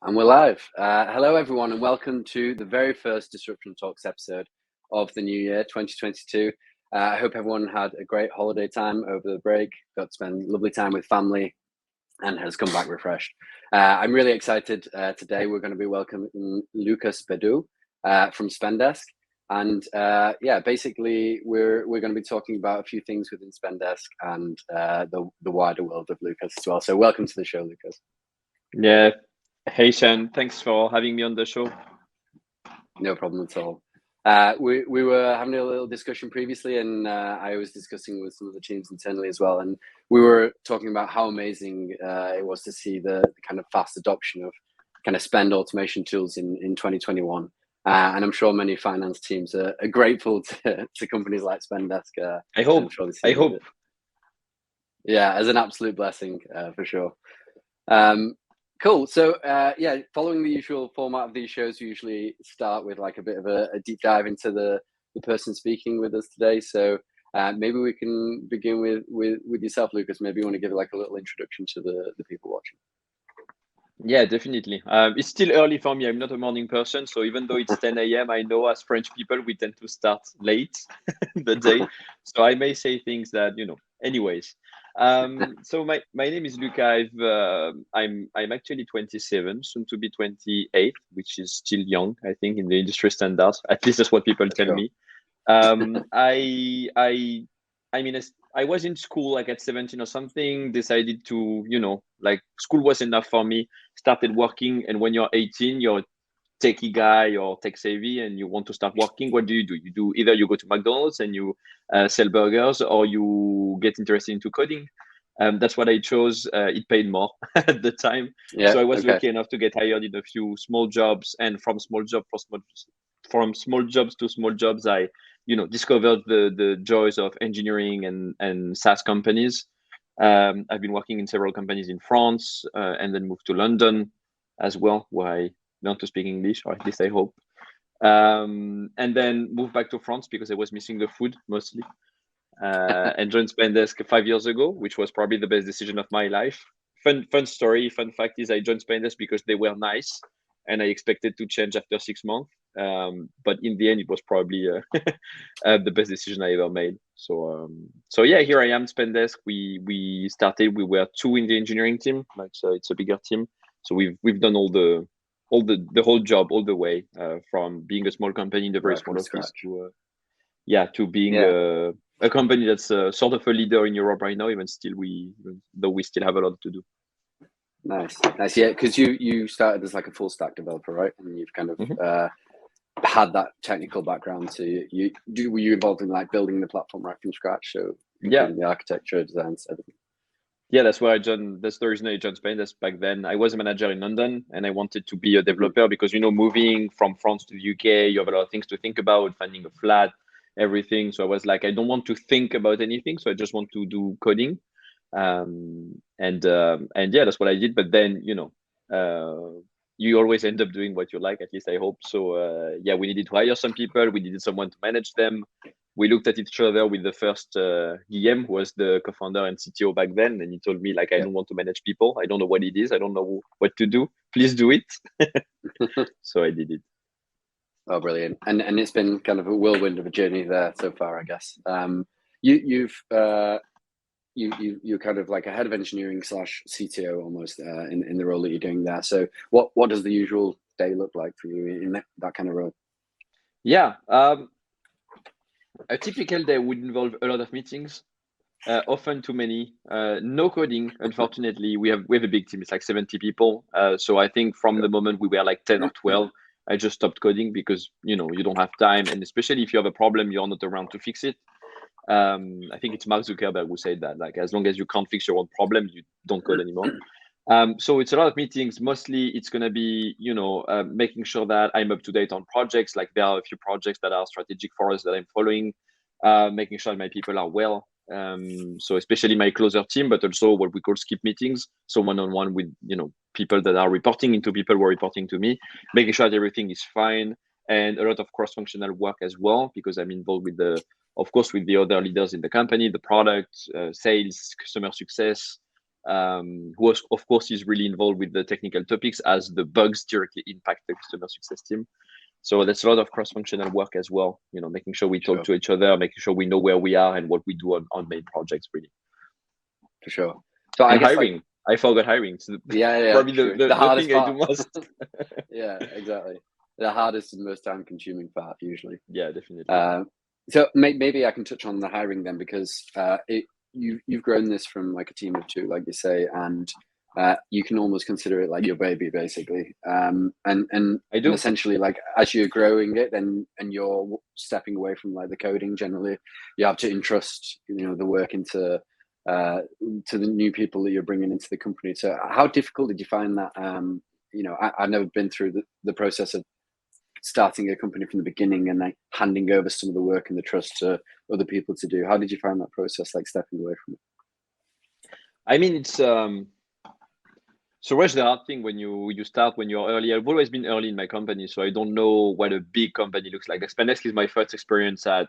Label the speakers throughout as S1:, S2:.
S1: And we're live. Hello, everyone, and welcome to the very first Disruption Talks episode of the new year, 2022. I hope everyone had a great holiday time over the break, got to spend lovely time with family, and has come back refreshed. I'm really excited. Today, we're going to be welcoming Lucas Bédout from Spendesk. And basically, we're going to be talking about a few things within Spendesk and the wider world of Lucas as well. So welcome to the show, Lucas.
S2: Yeah. Hey, Sean. Thanks for having me on the show.
S1: No problem at all. We were having a little discussion previously, and I was discussing with some of the teams internally as well. And we were talking about how amazing it was to see the kind of fast adoption of kind of spend automation tools in 2021. And I'm sure many finance teams are grateful to companies like Spendesk.
S2: I hope.
S1: I'm sure they see
S2: I hope.
S1: Yeah, as an absolute blessing for sure. Cool. So following the usual format of these shows, we usually start with like a bit of a deep dive into the person speaking with us today. So maybe we can begin with yourself, Lucas. Maybe you want to give like a little introduction to the people watching.
S2: Yeah, definitely. It's still early for me. I'm not a morning person, so even though it's 10 a.m., I know as French people we tend to start late the day. So I may say things that Anyways, so my name is Luca. I'm actually 27, soon to be 28, which is still young, I think, in the industry standards. At least that's what people tell me. I mean, I was in school like at 17 or something, decided to, like school was enough for me, started working. And when you're 18, you're a techie guy or tech savvy and you want to start working. What do? You do either you go to McDonald's and you sell burgers, or you get interested into coding. That's what I chose. It paid more at the time.
S1: Yeah,
S2: So I was lucky enough to get hired in a few small jobs, and from small jobs to small jobs, I discovered the joys of engineering and SaaS companies. I've been working in several companies in France, and then moved to London as well, where I learned to speak English, or at least I hope. And then moved back to France because I was missing the food mostly. And joined Spendesk 5 years ago, which was probably the best decision of my life. Fun story. Fun fact is I joined Spendesk because they were nice, and I expected to change after 6 months. But in the end, it was probably the best decision I ever made. So yeah, here I am, Spendesk. We started. We were two in the engineering team. So it's a bigger team. So we've done the whole job all the way, from being a small company in the very small office to being a company that's sort of a leader in Europe right now. Even though we still have a lot to do.
S1: Nice. Yeah, because you started as like a full stack developer, right? And you've kind of had that technical background. So were you involved in like building the platform right from scratch? So the architecture, design, everything.
S2: Yeah, that's where I joined. That's the reason I joined Spendesk back then. I was a manager in London, and I wanted to be a developer because moving from France to the UK, you have a lot of things to think about, finding a flat, everything. So I was like, I don't want to think about anything, so I just want to do coding. And yeah, that's what I did. But then you always end up doing what you like. At least I hope so. We needed to hire some people. We needed someone to manage them. We looked at each other with the first Guillaume, who was the co-founder and CTO back then, and he told me like, I don't want to manage people. I don't know what it is. I don't know what to do. Please do it. So I did it.
S1: Oh, brilliant! And it's been kind of a whirlwind of a journey there so far, I guess. You're kind of like a head of engineering / CTO almost in the role that you're doing there. So what does the usual day look like for you in that kind of role?
S2: Yeah. A typical day would involve a lot of meetings, often too many. No coding, unfortunately. We have a big team. It's like 70 people. So I think from the moment we were like 10 or 12, I just stopped coding because you don't have time, and especially if you have a problem, you're not around to fix it. I think it's Mark Zuckerberg who said that, like, as long as you can't fix your own problem, you don't code anymore. So it's a lot of meetings. Mostly it's going to be, making sure that I'm up to date on projects. Like there are a few projects that are strategic for us that I'm following, making sure my people are well. So especially my closer team, but also what we call skip meetings. So one-on-one with, people that are reporting into people who are reporting to me, making sure that everything is fine, and a lot of cross-functional work as well, because I'm involved with of course, with the other leaders in the company, the product, sales, customer success, who of course is really involved with the technical topics as the bugs directly impact the customer success team. So there's a lot of cross-functional work as well, making sure we talk to each other, making sure we know where we are and what we do on main projects, really.
S1: For sure. So
S2: and I guess hiring. I forgot hiring. So probably the hardest thing part. I do most.
S1: Yeah, exactly. The hardest and most time-consuming part, usually.
S2: Yeah, definitely.
S1: So maybe I can touch on the hiring then, because you've grown this from like a team of 2, like you say, and you can almost consider it like your baby, basically. And
S2: I do.
S1: Essentially, like as you're growing it, and you're stepping away from like the coding generally, you have to entrust the work into to the new people that you're bringing into the company. So how difficult did you find that? I've never been through the process of starting a company from the beginning and like handing over some of the work and the trust to other people to do. How did you find that process, like stepping away from it?
S2: I mean, it's so much the hard thing when you start when you're early. I've always been early in my company, so I don't know what a big company looks like. Spendesk is my first experience at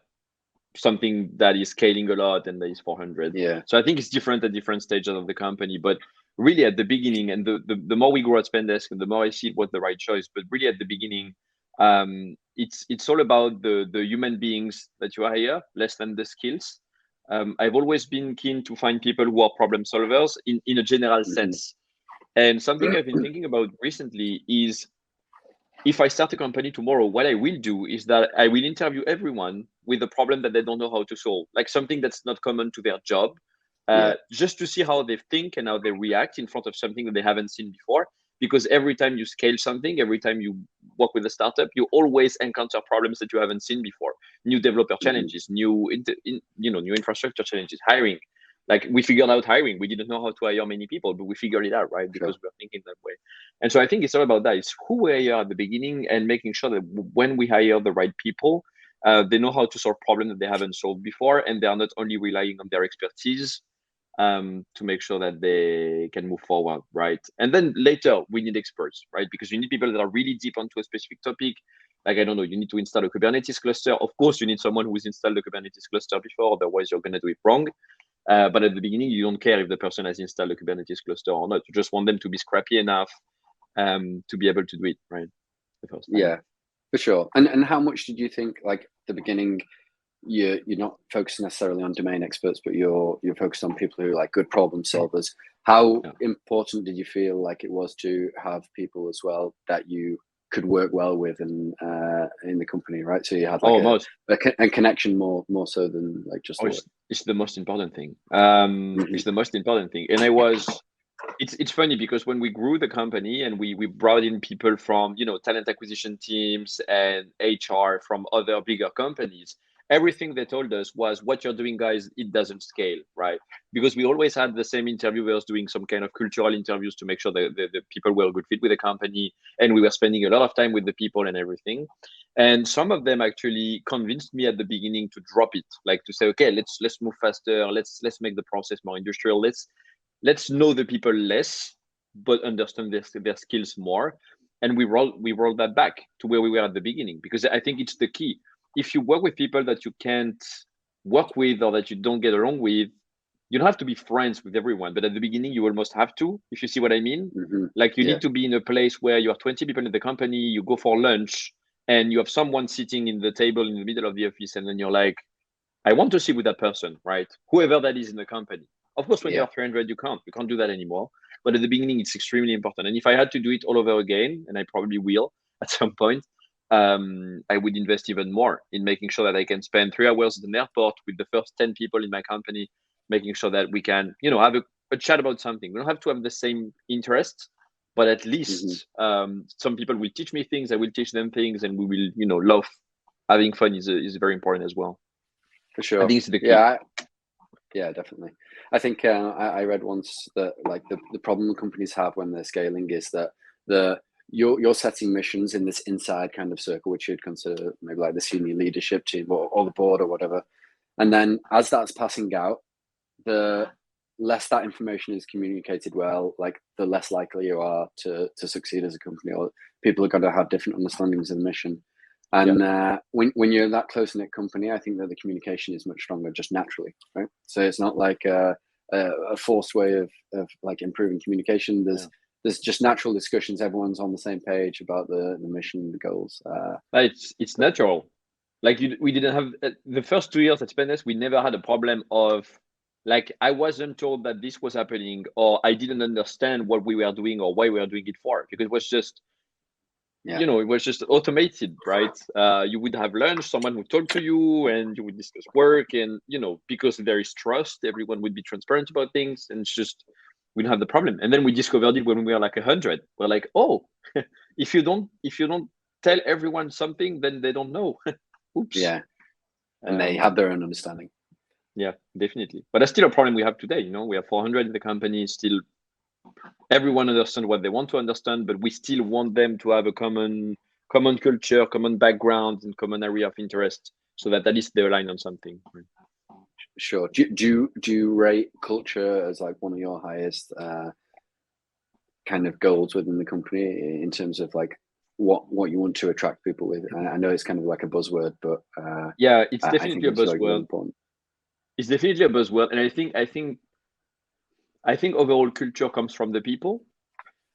S2: something that is scaling a lot and that is 400.
S1: Yeah.
S2: So I think it's different at different stages of the company, but really at the beginning, and the more we grow at Spendesk, and the more I see it was the right choice. But really at the beginning, it's all about the human beings that you hire, less than the skills. I've always been keen to find people who are problem solvers in a general sense. And something I've been thinking about recently is, if I start a company tomorrow, what I will do is that I will interview everyone with a problem that they don't know how to solve, like something that's not common to their job, just to see how they think and how they react in front of something that they haven't seen before. Because every time you scale something, every time you work with a startup, you always encounter problems that you haven't seen before. New developer challenges, new infrastructure challenges, hiring. Like we figured out hiring. We didn't know how to hire many people, but we figured it out, right? Because we're thinking that way. And so I think it's all about that. It's who we are at the beginning and making sure that when we hire the right people, they know how to solve problems that they haven't solved before. And they are not only relying on their expertise to make sure that they can move forward, right? And then later we need experts, right? Because you need people that are really deep onto a specific topic. Like, I don't know, you need to install a Kubernetes cluster. Of course, you need someone who's installed the Kubernetes cluster before, otherwise you're going to do it wrong. But at the beginning, you don't care if the person has installed a Kubernetes cluster or not. You just want them to be scrappy enough to be able to do it, right? The first time.
S1: Yeah, for sure. And how much did you think, like the beginning, you're not focused necessarily on domain experts, but you're focused on people who are like good problem solvers? How important did you feel like it was to have people as well that you could work well with in the company, right? So you had like a connection more so than like just
S2: it's the most important thing. It's the most important thing. And it's funny because when we grew the company and we brought in people from talent acquisition teams and HR from other bigger companies, everything they told us was, what you're doing, guys, it doesn't scale, right? Because we always had the same interviewers doing some kind of cultural interviews to make sure that the people were a good fit with the company, and we were spending a lot of time with the people and everything. And some of them actually convinced me at the beginning to drop it, like to say, okay, let's move faster, let's make the process more industrial, let's know the people less, but understand their skills more. And we rolled that back to where we were at the beginning, because I think it's the key. If you work with people that you can't work with or that you don't get along with, you don't have to be friends with everyone, but at the beginning you almost have to, if you see what I mean. Like you need to be in a place where you have 20 people in the company, you go for lunch and you have someone sitting in the table in the middle of the office, and then you're like, I want to sit with that person, right? Whoever that is in the company. Of course, when you're 300, you can't do that anymore. But at the beginning, it's extremely important. And if I had to do it all over again, and I probably will at some point, I would invest even more in making sure that I can spend 3 hours at an airport with the first 10 people in my company, making sure that we can, have a chat about something. We don't have to have the same interests, but at least some people will teach me things, I will teach them things, and we will, love having fun is very important as well.
S1: For sure.
S2: I think it's the key.
S1: Yeah, definitely. I think I read once that like the problem companies have when they're scaling is that you're setting missions in this inside kind of circle, which you'd consider maybe like the senior leadership team or the board or whatever. And then as that's passing out, the less that information is communicated well, like the less likely you are to succeed as a company, or people are going to have different understandings of the mission. And when you're in that close-knit company, I think that the communication is much stronger just naturally, right? So it's not like a a forced way of like improving communication. There's just natural discussions. Everyone's on the same page about the mission, the goals.
S2: It's natural. Like we didn't have the first 2 years at Spendesk, we never had a problem of like I wasn't told that this was happening, or I didn't understand what we were doing or why we were doing it for, because it was just it was just automated, right? You would have lunch, someone would talk to you, and you would discuss work, and because there is trust, everyone would be transparent about things, and it's just we don't have the problem. And then we discovered it when we were like 100. We're like, oh, if you don't tell everyone something, then they don't know. Oops.
S1: Yeah, and they have their own understanding.
S2: Yeah, definitely. But that's still a problem we have today. We have 400 in the company. Still, everyone understands what they want to understand, but we still want them to have a common culture, common background, and common area of interest, so that at least they align on something.
S1: Sure. Do you rate culture as like one of your highest kind of goals within the company in terms of like what you want to attract people with? I know it's kind of like a buzzword, but
S2: yeah, it's definitely a buzzword.
S1: Like
S2: it's definitely a buzzword, and I think overall culture comes from the people.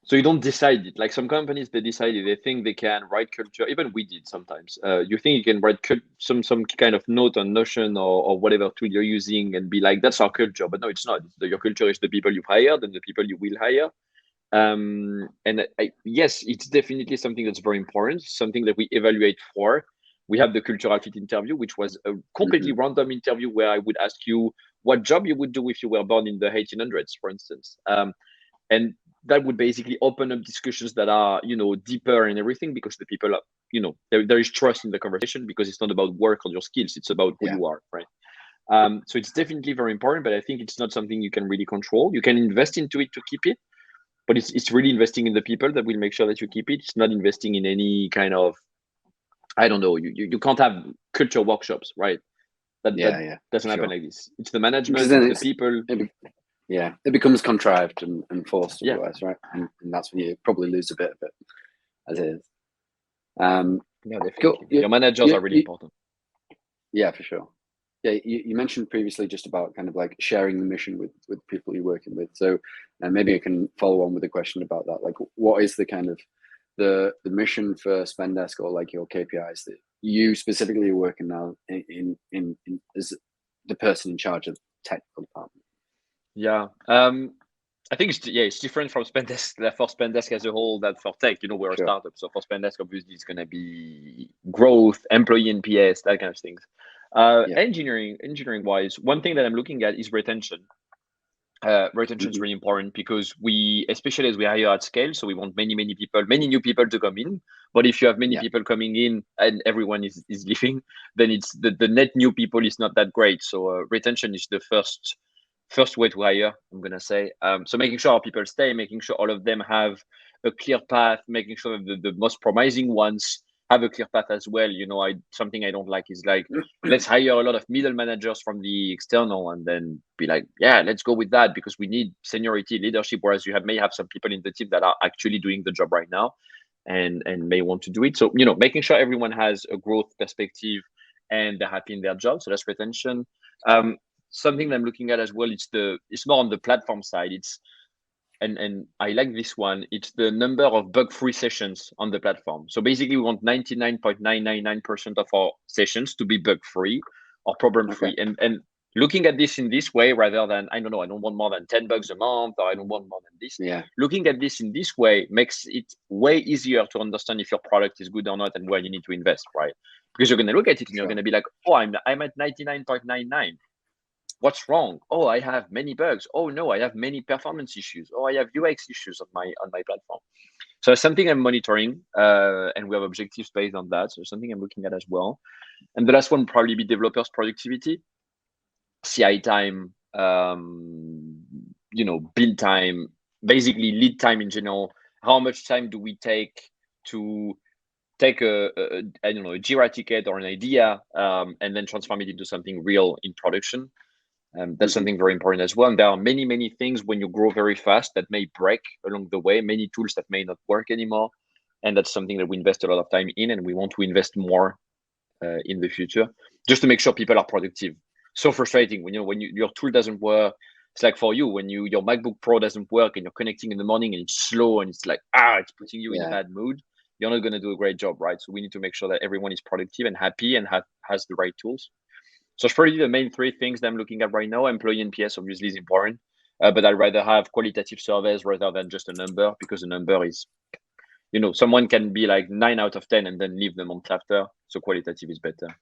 S2: So you don't decide it. Like some companies, they decided they think they can write culture. Even we did sometimes. You think you can write some kind of note on Notion or whatever tool you're using and be like, that's our culture. But no, it's not. Your culture is the people you've hired and the people you will hire. Yes, it's definitely something that's very important, something that we evaluate for. We have the cultural fit interview, which was a completely random interview where I would ask you what job you would do if you were born in the 1800s, for instance. And that would basically open up discussions that are, deeper and everything, because the people are, there is trust in the conversation, because it's not about work or your skills. It's about who you are, right? So it's definitely very important, but I think it's not something you can really control. You can invest into it to keep it, but it's really investing in the people that will make sure that you keep it. It's not investing in any kind of, I don't know, you can't have culture workshops, right? That doesn't happen like this. It's the management, it's the people.
S1: It becomes contrived and forced otherwise, right? And that's when you probably lose a bit of it, as it is.
S2: Yeah, definitely. Cool. Your managers are really important.
S1: Yeah, for sure. Yeah, you mentioned previously just about kind of like sharing the mission with people you're working with. So maybe I can follow on with a question about that. Like, what is the kind of the mission for Spendesk, or like your KPIs that you specifically are working now in as the person in charge of the technical department?
S2: Yeah. I think it's different from Spendesk. For Spendesk as a whole, that for tech, we're a startup. So for Spendesk, obviously, it's going to be growth, employee NPS, that kind of things. Engineering wise, one thing that I'm looking at is retention. Retention is really important, because especially as we hire at scale, so we want many new people to come in. But if you have many people coming in and everyone is leaving, then it's the net new people is not that great. So retention is the first way to hire, I'm gonna say. So making sure our people stay, making sure all of them have a clear path, making sure that the most promising ones have a clear path as well. Something I don't like is like, let's hire a lot of middle managers from the external and then be like, yeah, let's go with that, because we need seniority, leadership, whereas may have some people in the team that are actually doing the job right now and may want to do it. So, making sure everyone has a growth perspective and they're happy in their job. So that's retention. Something that I'm looking at as well, it's more on the platform side. And I like this one. It's the number of bug-free sessions on the platform. So basically, we want 99.999% of our sessions to be bug-free or problem-free. Okay. And looking at this in this way, rather than, I don't want more than 10 bugs a month, or I don't want more than this.
S1: Yeah.
S2: Looking at this in this way makes it way easier to understand if your product is good or not and where you need to invest, right? Because you're going to look at it and you're going to be like, oh, I'm at 99.99. What's wrong? Oh, I have many bugs. Oh no, I have many performance issues. Oh, I have UX issues on my platform. So it's something I'm monitoring, and we have objectives based on that. So it's something I'm looking at as well. And the last one will probably be developers' productivity, CI time, build time, basically lead time in general. How much time do we take to take a Jira ticket or an idea, and then transform it into something real in production? That's something very important as well. And there are many things when you grow very fast that may break along the way, many tools that may not work anymore. And that's something that we invest a lot of time in, and we want to invest more in the future, just to make sure people are productive. So frustrating when your tool doesn't work, It's like for you, when your MacBook Pro doesn't work and you're connecting in the morning and it's slow and it's like, it's putting you in a bad mood, you're not going to do a great job, right? So we need to make sure that everyone is productive and happy and has the right tools. So it's probably the main three things that I'm looking at right now. Employee NPS obviously is important, but I'd rather have qualitative surveys rather than just a number, because a number is, someone can be like 9 out of 10 and then leave the month after. So qualitative is better.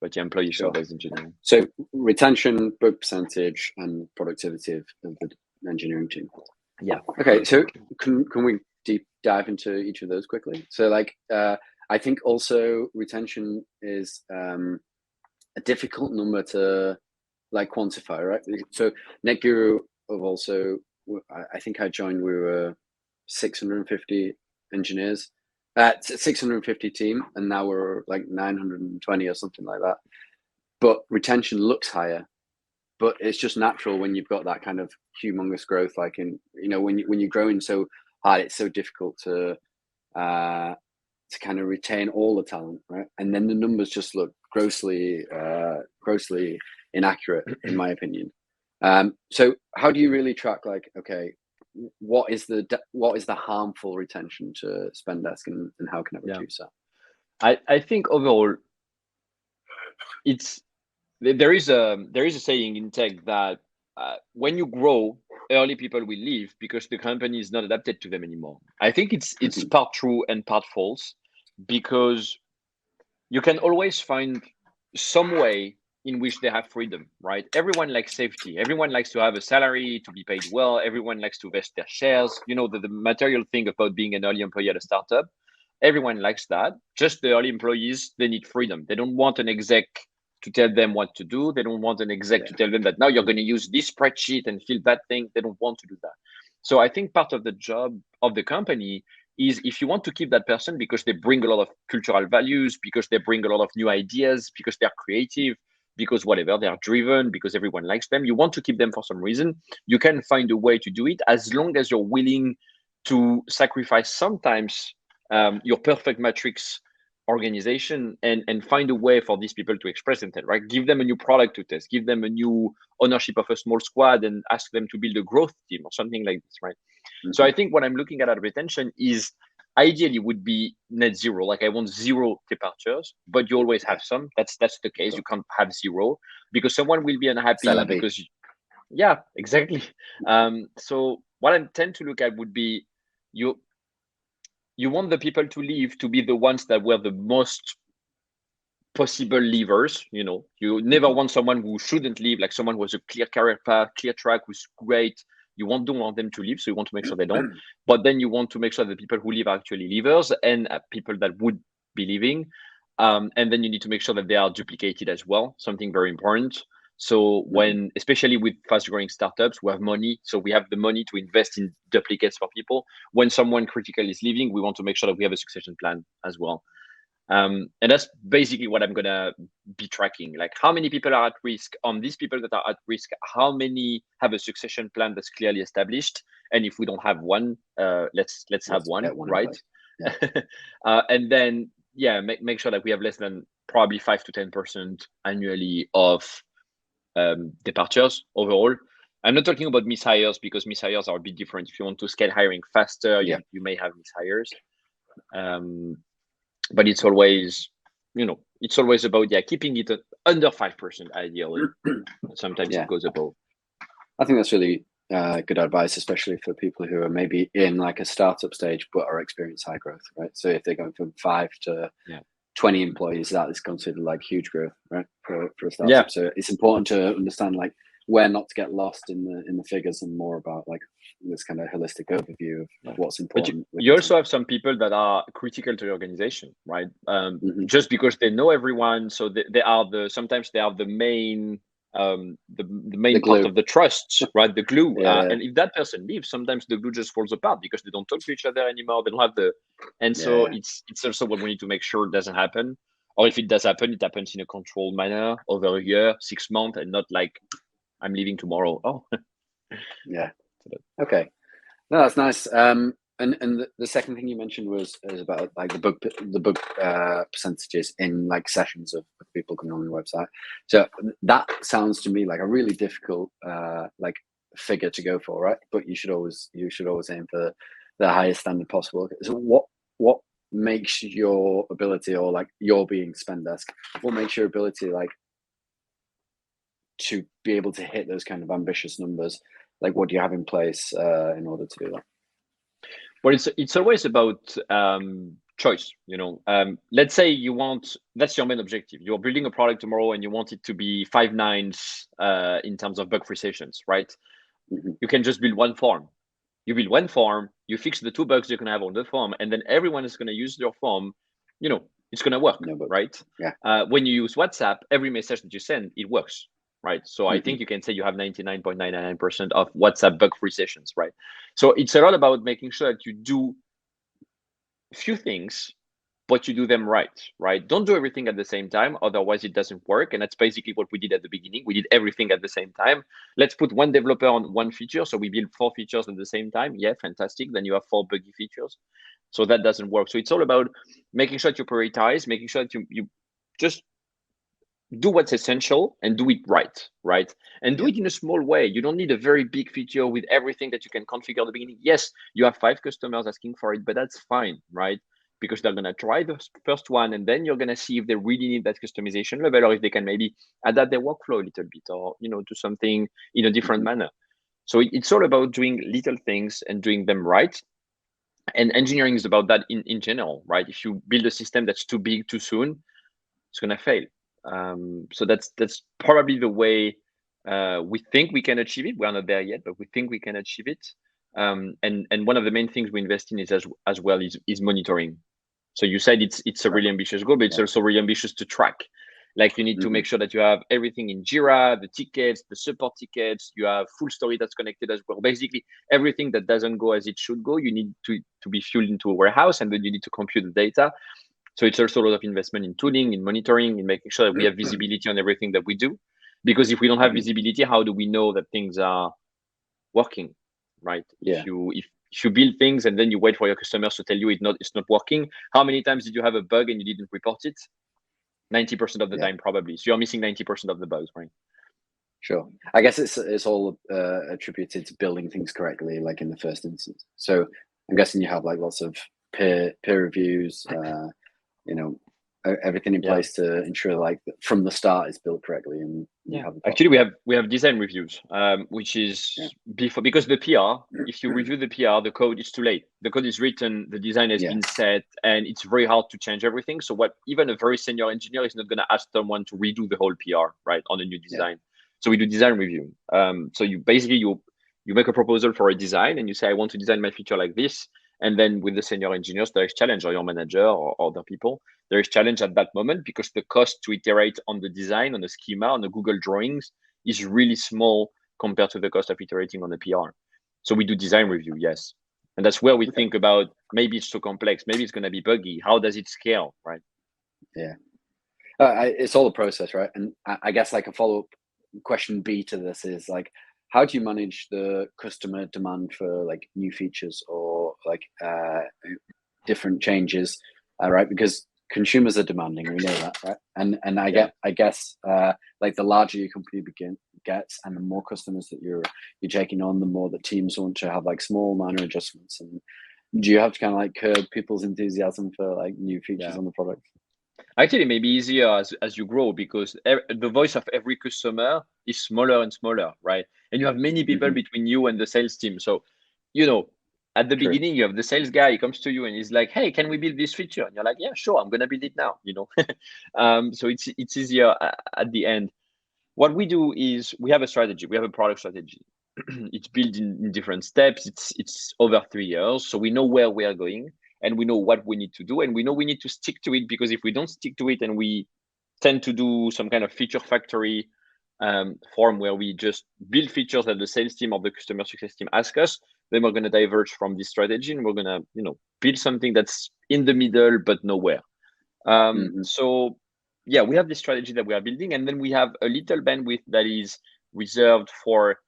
S2: But the employee surveys in general.
S1: So retention, book percentage, and productivity of the engineering team.
S2: Yeah.
S1: Okay. So can we deep dive into each of those quickly? So like, I think also retention is a difficult number to like quantify, right? So Netguru have also, I think I joined, we were 650 engineers. 650 team, and now we're like 920 or something like that. But retention looks higher, but it's just natural when you've got that kind of humongous growth. Like when you're growing so hard, it's so difficult to kind of retain all the talent, right? And then the numbers just look grossly inaccurate, in my opinion. So how do you really track, like, okay, what is the harmful retention to Spendesk, and how can it reduce that?
S2: I think overall, there is a saying in tech that when you grow, early people will leave because the company is not adapted to them anymore. I think it's part true and part false, because you can always find some way in which they have freedom, right? Everyone likes safety. Everyone likes to have a salary, to be paid well. Everyone likes to vest their shares. The material thing about being an early employee at a startup. Everyone likes that. Just the early employees, they need freedom. They don't want an exec to tell them what to do. They don't want an exec to tell them that now you're going to use this spreadsheet and fill that thing. They don't want to do that. So I think part of the job of the company is, if you want to keep that person because they bring a lot of cultural values, because they bring a lot of new ideas, because they're creative, because whatever, they are driven, because everyone likes them, you want to keep them for some reason, you can find a way to do it, as long as you're willing to sacrifice sometimes your perfect matrix organization and find a way for these people to express themselves, right? Give them a new product to test, give them a new ownership of a small squad, and ask them to build a growth team or something like this, right? Mm-hmm. So I think what I'm looking at retention is, ideally would be net zero. Like, I want 0 departures, but you always have some. That's the case. You can't have 0 because someone will be unhappy because exactly. So what I tend to look at would be, you want the people to leave to be the ones that were the most possible leavers. You never want someone who shouldn't leave, like someone who has a clear career path, clear track, who's great. You don't want them to leave, so you want to make sure they don't. But then you want to make sure that the people who leave are actually leavers, and people that would be leaving. And then you need to make sure that they are duplicated as well, something very important. So especially with fast-growing startups, we have money. So we have the money to invest in duplicates for people. When someone critical is leaving, we want to make sure that we have a succession plan as well. And that's basically what I'm gonna be tracking. Like, how many people are at risk? On these people that are at risk, how many have a succession plan that's clearly established? And if we don't have one, let's have one, right? And then make sure that we have less than probably 5 to 10% annually of departures overall. I'm not talking about mishires, because mishires are a bit different. If you want to scale hiring faster, you may have mishires. But it's always, it's always about keeping it under 5% ideally. Sometimes it goes above.
S1: I think that's really good advice, especially for people who are maybe in like a startup stage but are experiencing high growth, right? So if they're going from 5 to 20 employees, that is considered like huge growth, right, for a startup. So it's important to understand like where not to get lost in the figures, and more about like this kind of holistic overview of what's important.
S2: But you also have some people that are critical to the organization, right? Just because they know everyone, so sometimes they are the main part of the trust, right? The glue. And if that person leaves, sometimes the glue just falls apart because they don't talk to each other anymore. They don't have it's also what we need to make sure it doesn't happen. Or if it does happen, it happens in a controlled manner over a year, 6 months, and not like, I'm leaving tomorrow. Oh,
S1: okay. No, that's nice. And the second thing you mentioned was about like the book percentages in like sessions of people coming on your website. So that sounds to me like a really difficult like figure to go for, right? But you should always aim for the highest standard possible. So what makes your ability, or like your being Spendesk, what makes your ability like to be able to hit those kind of ambitious numbers? Like, what do you have in place in order to do that?
S2: Well, it's always about choice. Let's say that's your main objective. You're building a product tomorrow and you want it to be 5 nines in terms of bug-free sessions, right?
S1: Mm-hmm.
S2: You can just build one form. You build one form, you fix the 2 bugs you can have on the form, and then everyone is going to use your form. It's going to work, right?
S1: Yeah.
S2: When you use WhatsApp, every message that you send, it works, right? So
S1: Mm-hmm.
S2: I think you can say you have 99.99% of WhatsApp bug-free sessions, right? So it's a lot about making sure that you do a few things, but you do them right? Don't do everything at the same time, otherwise it doesn't work. And that's basically what we did at the beginning. We did everything at the same time. Let's put one developer on one feature. So we build 4 features at the same time. Yeah, fantastic. Then you have 4 buggy features. So that doesn't work. So it's all about making sure that you prioritize, making sure that you just do what's essential and do it right? And do it in a small way. You don't need a very big feature with everything that you can configure at the beginning. Yes, you have 5 customers asking for it, but that's fine, right? Because they're going to try the first one, and then you're going to see if they really need that customization level, or if they can maybe adapt their workflow a little bit, or do something in a different manner. So it's all about doing little things and doing them right. And engineering is about that in general, right? If you build a system that's too big too soon, it's going to fail. So that's probably the way we think we can achieve it. We're not there yet, but we think we can achieve it. And one of the main things we invest in is as well is monitoring. So you said it's a really ambitious goal, but it's also really ambitious to track. Like, you need to make sure that you have everything in Jira, the tickets, the support tickets, you have full story that's connected as well. Basically, everything that doesn't go as it should go, you need to be fueled into a warehouse, and then you need to compute the data. So it's also a lot of investment in tooling, in monitoring, in making sure that we have visibility on everything that we do. Because if we don't have visibility, how do we know that things are working, right?
S1: Yeah.
S2: If you build things and then you wait for your customers to tell you it's not working, how many times did you have a bug and you didn't report it? 90% of the time, probably. So you're missing 90% of the bugs, right?
S1: Sure. I guess it's all attributed to building things correctly, like in the first instance. So I'm guessing you have like lots of peer reviews, everything in place to ensure like from the start it's built correctly. And
S2: actually we have design reviews, which is before, because the PR, if you review the PR, the code is too late. The code is written, the design has been set, and it's very hard to change everything. So what even a very senior engineer is not going to ask someone to redo the whole PR, right, on a new design. So we do design review. So you basically you make a proposal for a design, and you say, I want to design my feature like this. And then with the senior engineers, there is challenge, or your manager or other people, there is challenge at that moment, because the cost to iterate on the design, on the schema, on the Google drawings is really small compared to the cost of iterating on the PR. So we do design review, yes. And that's where we think about, maybe it's too complex, maybe it's going to be buggy. How does it scale, right?
S1: Yeah. It's all a process, right? And I guess like a follow-up question B to this is like, how do you manage the customer demand for like new features or like different changes, right? Because consumers are demanding, we know that, right? And I guess like the larger your company gets, and the more customers that you're taking on, the more the teams want to have like small minor adjustments. And do you have to kind of like curb people's enthusiasm for like new features on the product?
S2: Actually, it may be easier as you grow, because the voice of every customer is smaller and smaller, right? And you have many people between you and the sales team. So, at the beginning, you have the sales guy, he comes to you and he's like, hey, can we build this feature? And you're like, yeah, sure, I'm going to build it now, So it's easier at the end. What we do is we have a strategy. We have a product strategy. It's built in different steps. It's over 3 years. So we know where we are going, and we know what we need to do, and we know we need to stick to it, because if we don't stick to it and we tend to do some kind of feature factory form where we just build features that the sales team or the customer success team ask us, then we're going to diverge from this strategy, and we're going to build something that's in the middle but nowhere. So yeah, we have this strategy that we are building, and then we have a little bandwidth that is reserved for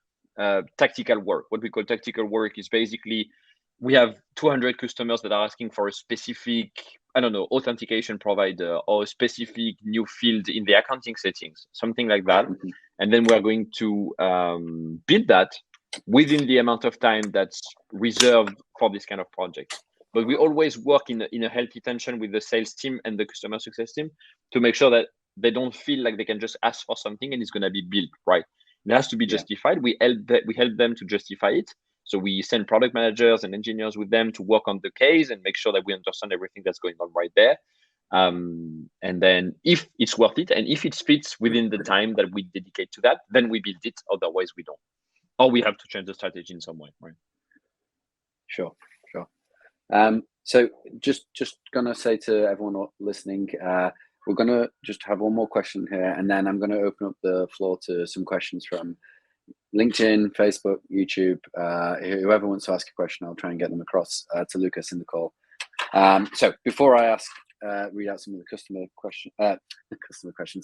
S2: tactical work. What we call tactical work is basically, we have 200 customers that are asking for a specific, authentication provider, or a specific new field in the accounting settings, something like that. And then we're going to build that within the amount of time that's reserved for this kind of project. But we always work in a healthy tension with the sales team and the customer success team to make sure that they don't feel like they can just ask for something and it's going to be built, right? It has to be justified. We help them to justify it. So we send product managers and engineers with them to work on the case and make sure that we understand everything that's going on right there. And then if it's worth it and if it fits within the time that we dedicate to that, then we build it. Otherwise, we don't. Or we have to change the strategy in some way, right?
S1: Sure. So just gonna say to everyone listening, we're gonna just have one more question here, and then I'm gonna open up the floor to some questions from LinkedIn, Facebook, YouTube. Whoever wants to ask a question, I'll try and get them across to Lucas in the call. So before I read out some of the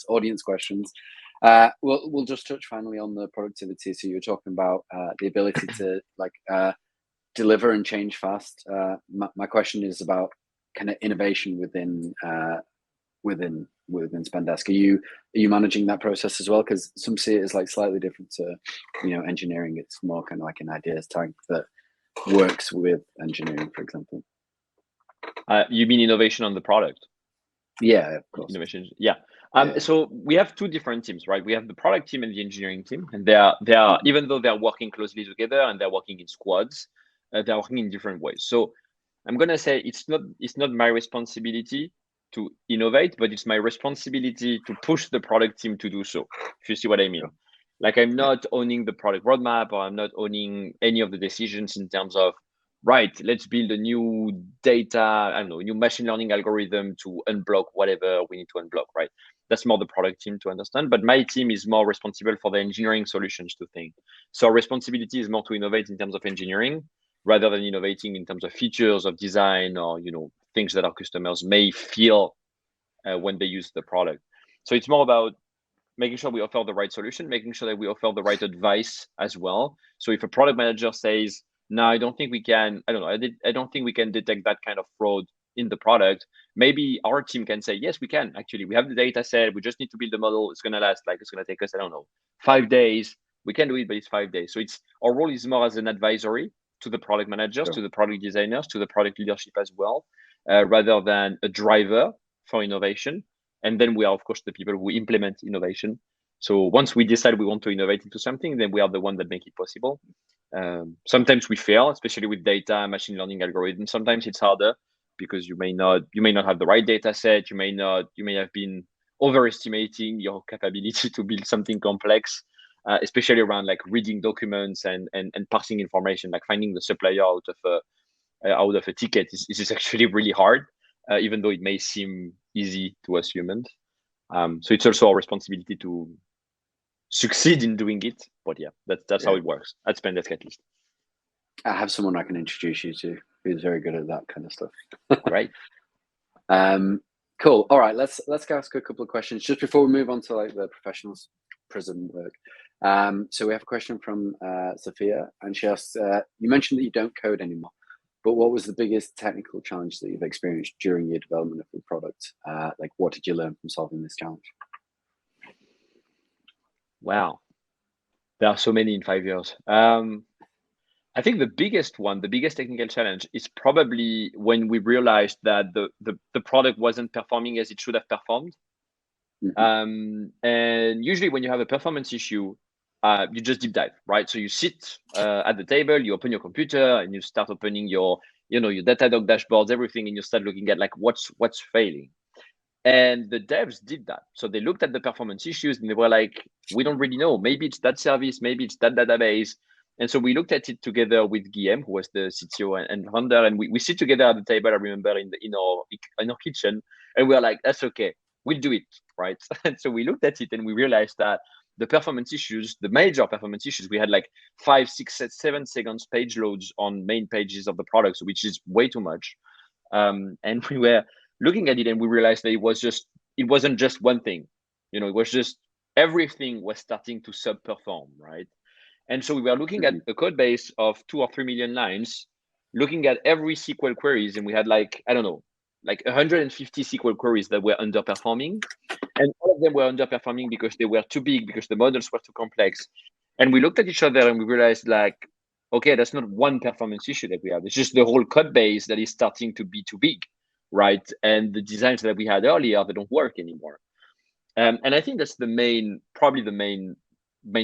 S1: audience questions. We'll just touch finally on the productivity. So you're talking about the ability to deliver and change fast. My question is about kind of innovation within Spendesk. Are you managing that process as well? Because some see it as like slightly different to engineering. It's more kind of like an ideas tank that works with engineering, for example.
S2: You mean innovation on the product?
S1: Yeah, of course.
S2: Innovation. Yeah. So we have two different teams, right? We have the product team and the engineering team, and they are even though they're working closely together and they're working in squads, they're working in different ways. So I'm gonna say it's not my responsibility to innovate, but it's my responsibility to push the product team to do so. If you see what I mean. Like I'm not owning the product roadmap, or I'm not owning any of the decisions in terms of, right, let's build a new new machine learning algorithm to unblock whatever we need to unblock, right? That's more the product team to understand. But my team is more responsible for the engineering solutions to think. So our responsibility is more to innovate in terms of engineering rather than innovating in terms of features of design or things that our customers may feel when they use the product. So it's more about making sure we offer the right solution, making sure that we offer the right advice as well. So if a product manager says, no, I don't think we can, I don't think we can detect that kind of fraud in the product, maybe our team can say, yes, we can. Actually, we have the data set. We just need to build the model. It's going to last, it's going to take us, 5 days. We can do it, but it's 5 days. So our role is more as an advisory to the product managers, to the product designers, to the product leadership as well, rather than a driver for innovation. And then we are, of course, the people who implement innovation. So once we decide we want to innovate into something, then we are the one that make it possible. Sometimes we fail, especially with data, machine learning algorithms. Sometimes it's harder because you may not have the right data set. You may have been overestimating your capability to build something complex, especially around like reading documents and parsing information, like finding the supplier out of a ticket is actually really hard. Even though it may seem easy to us humans. So it's also our responsibility to succeed in doing it. But yeah, that's how it works at Spendesk, at least.
S1: I have someone I can introduce you to who's very good at that kind of stuff.
S2: Right.
S1: Cool. All right, let's ask a couple of questions just before we move on to like the professionals prism work. So we have a question from Sophia, and she asks, you mentioned that you don't code anymore. But what was the biggest technical challenge that you've experienced during your development of the product? What did you learn from solving this challenge?
S2: Wow, there are so many in 5 years. I think the biggest technical challenge is probably when we realized that the product wasn't performing as it should have performed. Mm-hmm. And usually when you have a performance issue, you just deep dive, right? So you sit at the table, you open your computer, and you start opening your Datadog dashboards, everything, and you start looking at like what's failing. And the devs did that. So they looked at the performance issues and they were like, we don't really know. Maybe it's that service, maybe it's that database. And so we looked at it together with Guillaume, who was the CTO and founder, and we sit together at the table. I remember in our kitchen, and we were like, that's okay, we'll do it, right? And so we looked at it and we realized that the major performance issues, we had like 5, 6, 7 seconds page loads on main pages of the product, which is way too much. And we were looking at it and we realized that it wasn't just one thing, it was just everything was starting to subperform, right? And so we were looking at a code base of 2 or 3 million lines, looking at every SQL queries, and we had like 150 SQL queries that were underperforming. And all of them were underperforming because they were too big, because the models were too complex. And we looked at each other and we realized like, okay, that's not one performance issue that we have. It's just the whole code base that is starting to be too big, right? And the designs that we had earlier, they don't work anymore. And I think that's probably the main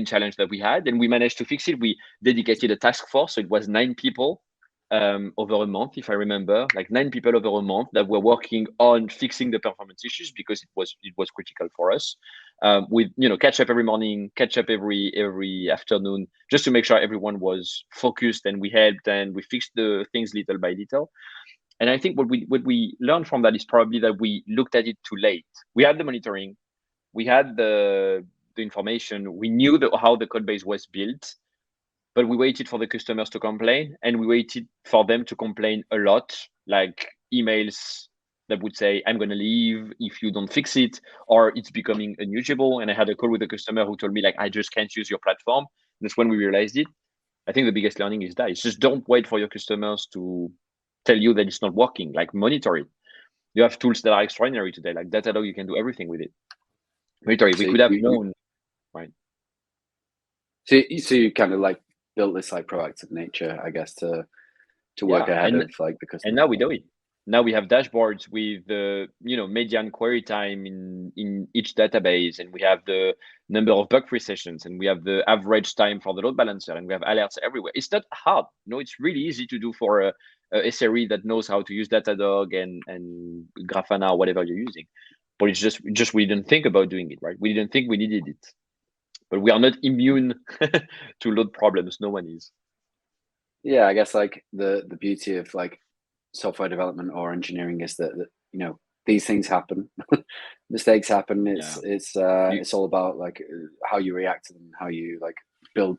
S2: challenge that we had. And we managed to fix it. We dedicated a task force. So it was 9 people over a month, if I remember, like 9 people over a month that were working on fixing the performance issues because it was critical for us. With catch up every morning, catch up every afternoon, just to make sure everyone was focused and we helped and we fixed the things little by little. And I think what we learned from that is probably that we looked at it too late. We had the monitoring, we had the information, we knew how the code base was built, but we waited for the customers to complain, and we waited for them to complain a lot, like emails that would say, I'm going to leave if you don't fix it, or it's becoming unusable. And I had a call with a customer who told me, like, I just can't use your platform. And that's when we realized it. I think the biggest learning is that it's just don't wait for your customers to tell you that it's not working, like monitor it. You have tools that are extraordinary today, like Datadog, you can do everything with it. Monitor it. We could have known, right?
S1: So you kind of like built this like proactive nature, I guess, to work ahead of like the customer.
S2: And now we do it. Now we have dashboards with the median query time in each database, and we have the number of bug-free sessions, and we have the average time for the load balancer, and we have alerts everywhere. It's not hard. It's really easy to do for a SRE that knows how to use Datadog and Grafana or whatever you're using. But it's just we didn't think about doing it, right? We didn't think we needed it. But we are not immune to load problems. No one is.
S1: Yeah, I guess like the beauty of like software development or engineering is that these things happen, mistakes happen. It's all about like how you react to them, how you like build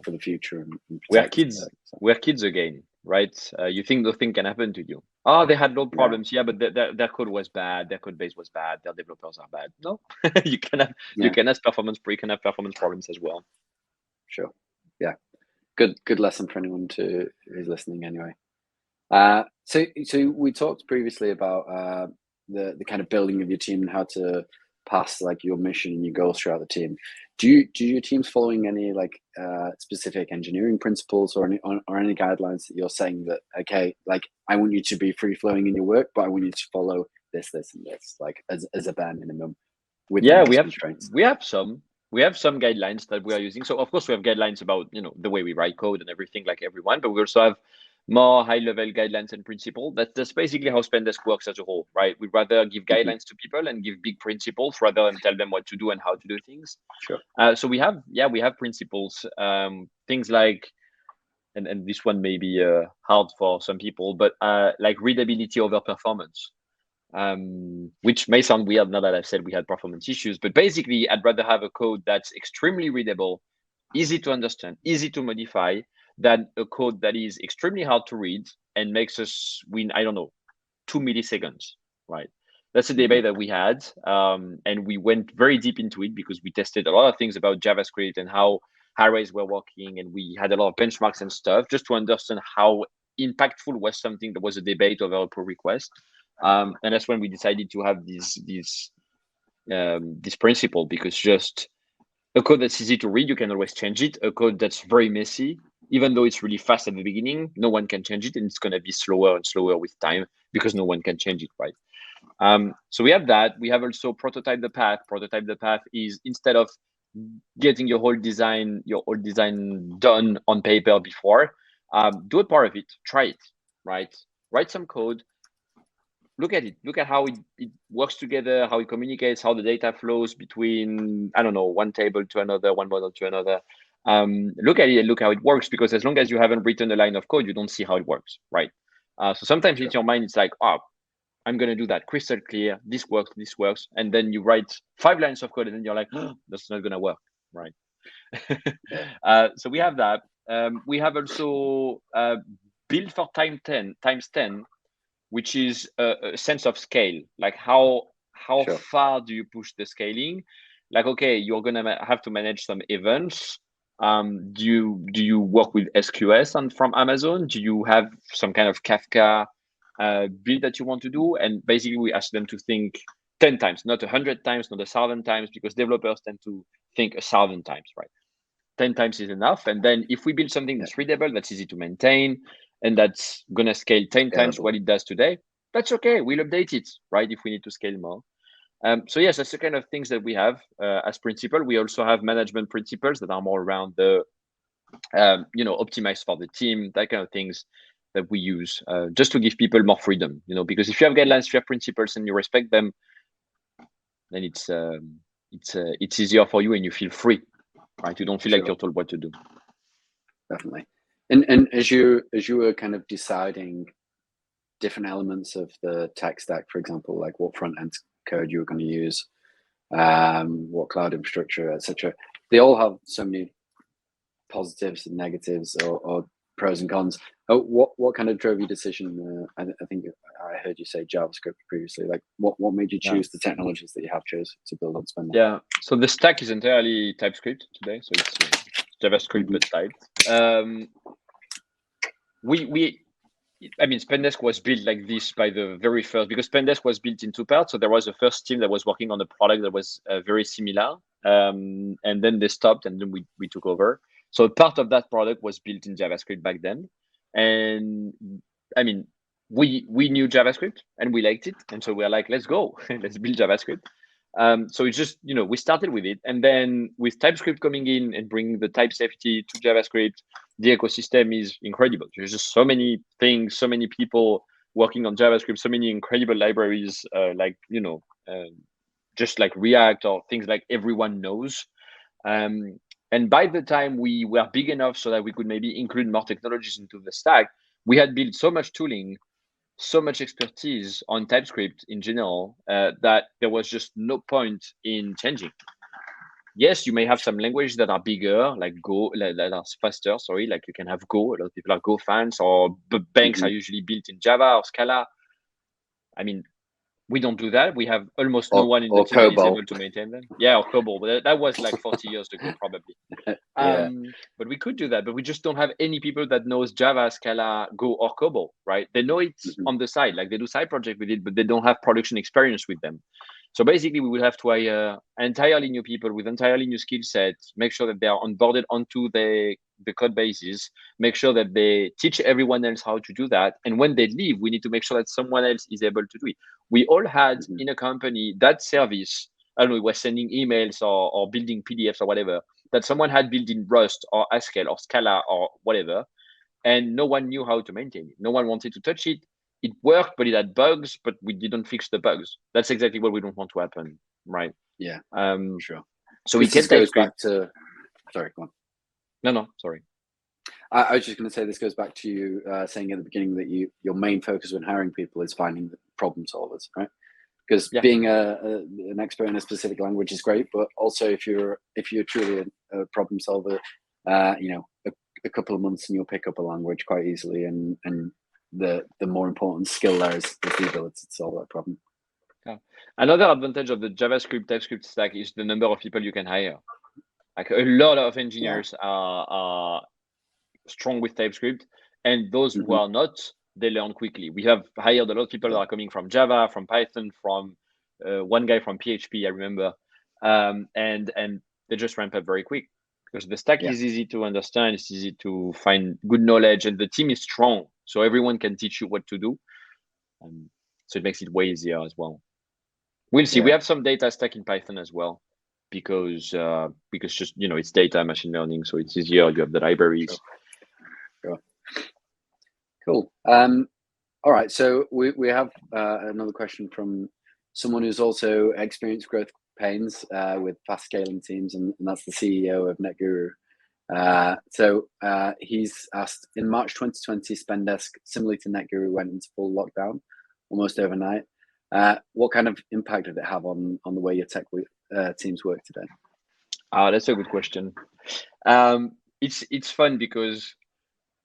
S1: for the future. And
S2: we're kids. We're kids again, right? You think the thing can happen to you. Oh, they had load problems. Yeah, but their code was bad. Their code base was bad. Their developers are bad. No, you can have performance problems as well.
S1: Sure. Yeah. Good lesson for anyone who's listening anyway. So we talked previously about the kind of building of your team and how to pass like your mission and your goals throughout the team. Do your teams following any like specific engineering principles or any guidelines that you're saying that, okay, like I want you to be free flowing in your work, but I want you to follow this and this, like as a bare minimum?
S2: We have some guidelines that we are using. So of course we have guidelines about the way we write code and everything like everyone, but we also have more high-level guidelines and principles. That's basically how Spendesk works as a whole, right? We'd rather give guidelines to people and give big principles rather than tell them what to do and how to do things.
S1: Sure.
S2: So we have principles, things like, and this one may be hard for some people, but like readability over performance. Which may sound weird now that I've said we had performance issues, but basically I'd rather have a code that's extremely readable, easy to understand, easy to modify, than a code that is extremely hard to read and makes us win, 2 milliseconds, right? That's a debate that we had, and we went very deep into it because we tested a lot of things about JavaScript and how arrays were working, and we had a lot of benchmarks and stuff just to understand how impactful was something that was a debate over a pull request. And that's when we decided to have this principle, because just a code that's easy to read, you can always change it. A code that's very messy, even though it's really fast at the beginning, no one can change it, and it's going to be slower and slower with time because no one can change it, right? So we have that. We have also prototype the path. Prototype the path is, instead of getting your whole design done on paper before, do a part of it, try it, right? Write some code, look at it, look at how it works together, how it communicates, how the data flows between, one table to another, one model to another. Look at it and look how it works, because as long as you haven't written a line of code, you don't see how it works, right? So sometimes in your mind, it's like, I'm going to do that crystal clear. This works. And then you write 5 lines of code and then you're like, that's not going to work, right? So we have that. We have also build for times 10, which is a sense of scale. Like how
S1: Sure.
S2: far do you push the scaling? Like, okay, you're going to have to manage some events. Do you work with SQS from Amazon? Do you have some kind of Kafka build that you want to do? And basically we ask them to think 10 times, not 100 times, not 1,000 times, because developers tend to think 1,000 times, right? 10 times is enough. And then if we build something that's readable, that's easy to maintain, and that's going to scale 10 times what it does today, that's okay. We'll update it, right, if we need to scale more. So yes, that's the kind of things that we have as principle. We also have management principles that are more around the, optimize for the team, that kind of things that we use just to give people more freedom, because if you have guidelines, if you have principles and you respect them, then it's easier for you and you feel free, right? You don't feel like you're told what to do.
S1: Definitely. And as you were kind of deciding different elements of the tech stack, for example, like what front end code you were going to use, what cloud infrastructure, etc., they all have so many positives and negatives, or pros and cons. What kind of drove your decision? I think I heard you say JavaScript previously. Like, what made you choose the technologies that you have chosen to build on Spendesk?
S2: Yeah, so the stack is entirely TypeScript today, so it's JavaScript but typed. Spendesk was built like this by the very first, because Spendesk was built in two parts. So there was the first team that was working on a product that was very similar, and then they stopped, and then we took over. So part of that product was built in JavaScript back then, and we knew JavaScript and we liked it, and so we were like, let's go, let's build JavaScript. So it's just, we started with it, and then with TypeScript coming in and bringing the type safety to JavaScript, the ecosystem is incredible. There's just so many things, so many people working on JavaScript, so many incredible libraries, just like React or things like everyone knows. And by the time we were big enough so that we could maybe include more technologies into the stack, we had built so much tooling, so much expertise on TypeScript in general, that there was just no point in changing. Yes, you may have some languages that are bigger, like Go, that are faster. Sorry, like you can have Go. A lot of people are Go fans, or banks are usually built in Java or Scala. We don't do that. We have almost no one in the team that is able to maintain them. Yeah, or COBOL, but that was like 40 years ago, probably. But we could do that, but we just don't have any people that knows Java, Scala, Go, or COBOL, right? They know it on the side, like they do side project with it, but they don't have production experience with them. So basically, we will have to hire entirely new people with entirely new skill sets, make sure that they are onboarded onto the code bases, make sure that they teach everyone else how to do that. And when they leave, we need to make sure that someone else is able to do it. We all had in a company that service, I don't know, we were sending emails or building PDFs or whatever, that someone had built in Rust or Haskell or Scala or whatever, and no one knew how to maintain it. No one wanted to touch it. It worked, but it had bugs, but we didn't fix the bugs. That's exactly what we don't want to happen, right?
S1: Yeah, sure.
S2: So we can
S1: goes back to, sorry, go on.
S2: No, sorry.
S1: I was just going to say, this goes back to you saying at the beginning that your main focus when hiring people is finding the problem solvers, right? Because being an expert in a specific language is great, but also if you're truly a problem solver, a couple of months and you'll pick up a language quite easily, and the more important skill there is the ability to solve that problem.
S2: Yeah. Another advantage of the JavaScript TypeScript stack is the number of people you can hire. Like a lot of engineers are strong with TypeScript, and those who are not, they learn quickly. We have hired a lot of people that are coming from Java, from Python, from one guy from PHP, I remember, and they just ramp up very quick because the stack is easy to understand. It's easy to find good knowledge, and the team is strong, so everyone can teach you what to do. So it makes it way easier as well. We'll see. We have some data stack in Python as well, because just it's data machine learning, so it's easier. You have the libraries.
S1: Sure. Cool. All right. So we have another question from someone who's also experienced growth pains with fast scaling teams, and that's the CEO of Netguru. So he's asked, in March 2020, Spendesk, similarly to Netguru, went into full lockdown almost overnight. What kind of impact did it have on the way your tech teams work today?
S2: That's a good question. It's fun because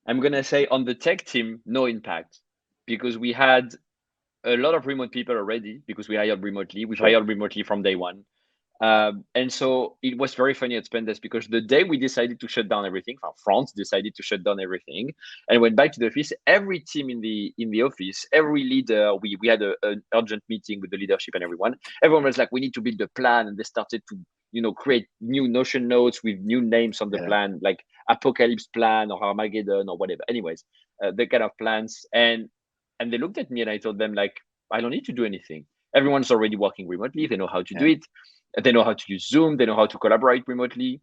S2: I'm gonna say on the tech team, no impact, because we had a lot of remote people already, because we hired remotely. We've hired remotely from day one. And so it was very funny at Spendesk, because the day we decided to shut down everything, France decided to shut down everything and went back to the office, every team in the office, every leader, we had an urgent meeting with the leadership and everyone was like, we need to build a plan. And they started to create new Notion notes with new names on the plan, like Apocalypse Plan or Armageddon or whatever. Anyways, the kind of plans. And they looked at me and I told them, like, I don't need to do anything. Everyone's already working remotely. They know how to do it. They know how to use Zoom. They know how to collaborate remotely.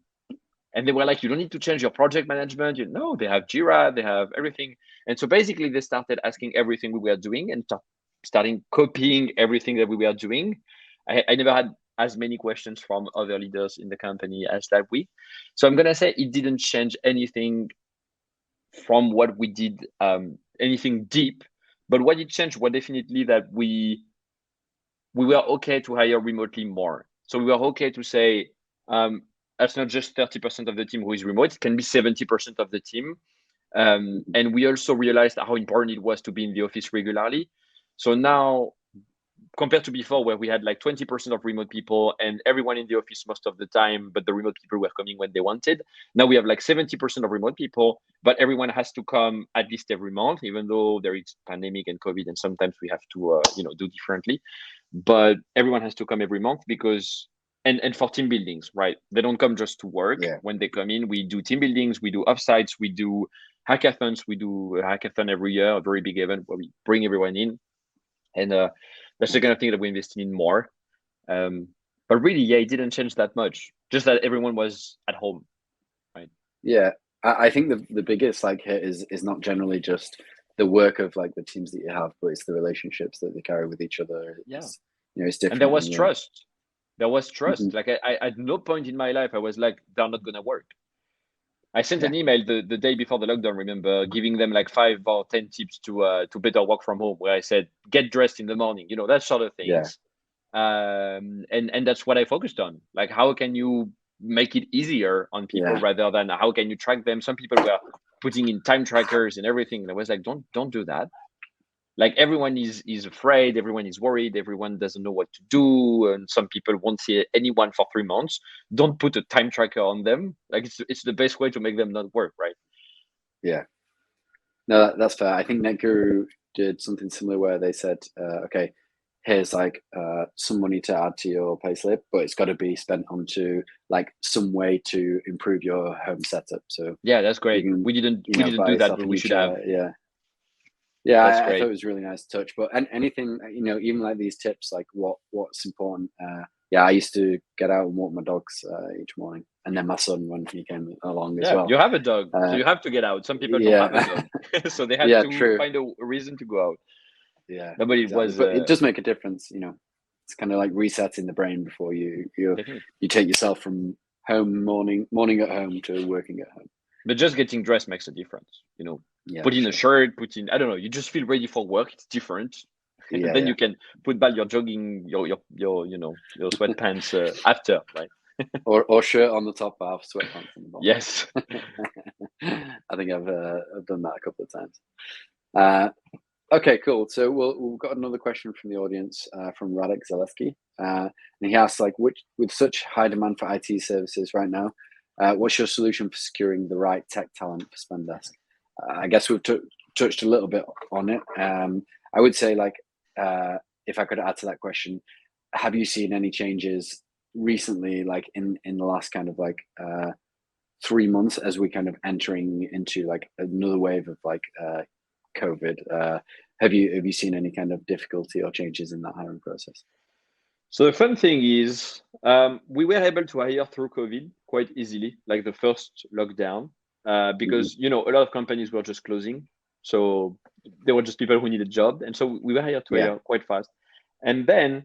S2: And they were like, you don't need to change your project management. No, they have Jira, they have everything. And so basically they started asking everything we were doing and starting copying everything that we were doing. I never had as many questions from other leaders in the company as that week. So I'm going to say it didn't change anything from what we did, anything deep. But what it changed was definitely that we were okay to hire remotely more. So we were okay to say, that's not just 30% of the team who is remote, it can be 70% of the team. And we also realized how important it was to be in the office regularly. So now, compared to before, where we had like 20% of remote people and everyone in the office most of the time, but the remote people were coming when they wanted. Now we have like 70% of remote people, but everyone has to come at least every month, even though there is pandemic and COVID, and sometimes we have to, do differently. But everyone has to come every month because, and for team buildings, right? They don't come just to work. When they come in, we do team buildings, we do offsites, we do hackathons. We do a hackathon every year, a very big event where we bring everyone in. And that's the kind of thing that we're investing in more. But really, it didn't change that much. Just that everyone was at home, right?
S1: Yeah, I think the biggest hit is not generally just the work of like the teams that you have, but it's the relationships that they carry with each other. It's different.
S2: And there was trust. There was trust. Like I at no point in my life I was like, they're not gonna work. I sent an email the day before the lockdown, remember, giving them like 5 or 10 tips to better work from home, where I said, get dressed in the morning, that sort of things. And that's what I focused on. Like, how can you make it easier on people rather than how can you track them? Some people were putting in time trackers and everything. And I was like, don't do that. Like, everyone is afraid, everyone is worried, everyone doesn't know what to do, and some people won't see anyone for 3 months. Don't put a time tracker on them. Like, it's the best way to make them not work, right?
S1: Yeah. No, that's fair. I think Netguru did something similar where they said, okay, here's like some money to add to your payslip, but it's got to be spent onto like some way to improve your home setup. So
S2: yeah, that's great. We didn't do that, but we should have.
S1: Yeah, I thought it was a really nice touch. But anything, even like these tips, like what's important. I used to get out and walk my dogs each morning, and then my son when he came along as well.
S2: You have a dog, so you have to get out. Some people don't have a dog, so they had to find a reason to go out.
S1: Yeah,
S2: but
S1: it does make a difference. It's kind of like resetting the brain before you take yourself from morning at home to working at home.
S2: But just getting dressed makes a difference. Put in a shirt, I don't know, you just feel ready for work. It's different. Then you can put back your jogging, your sweatpants after, right?
S1: or shirt on the top, half sweatpants on the bottom.
S2: Yes.
S1: I think I've done that a couple of times. Okay, cool. So we've got another question from the audience from Radek Zaleski. And he asks, like, with such high demand for IT services right now, what's your solution for securing the right tech talent for Spendesk? I guess we've touched a little bit on it. I would say, like, if I could add to that question, have you seen any changes recently, like in the last kind of like 3 months, as we kind of entering into like another wave of like COVID? Have you seen any kind of difficulty or changes in that hiring process?
S2: So the fun thing is, we were able to hire through COVID quite easily, like the first lockdown, because a lot of companies were just closing, so there were just people who needed a job, and so we were hired to hire quite fast. And then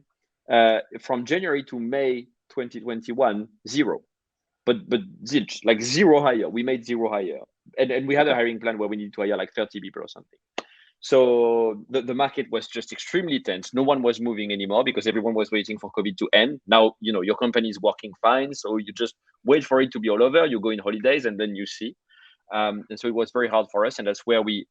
S2: from January to May 2021, zero, but zilch, like zero hire. We made zero hire, and we had a hiring plan where we needed to hire like 30 people or something. So the market was just extremely tense. No one was moving anymore because everyone was waiting for COVID to end. Now, your company is working fine. So you just wait for it to be all over. You go in holidays and then you see. And so it was very hard for us. And that's where we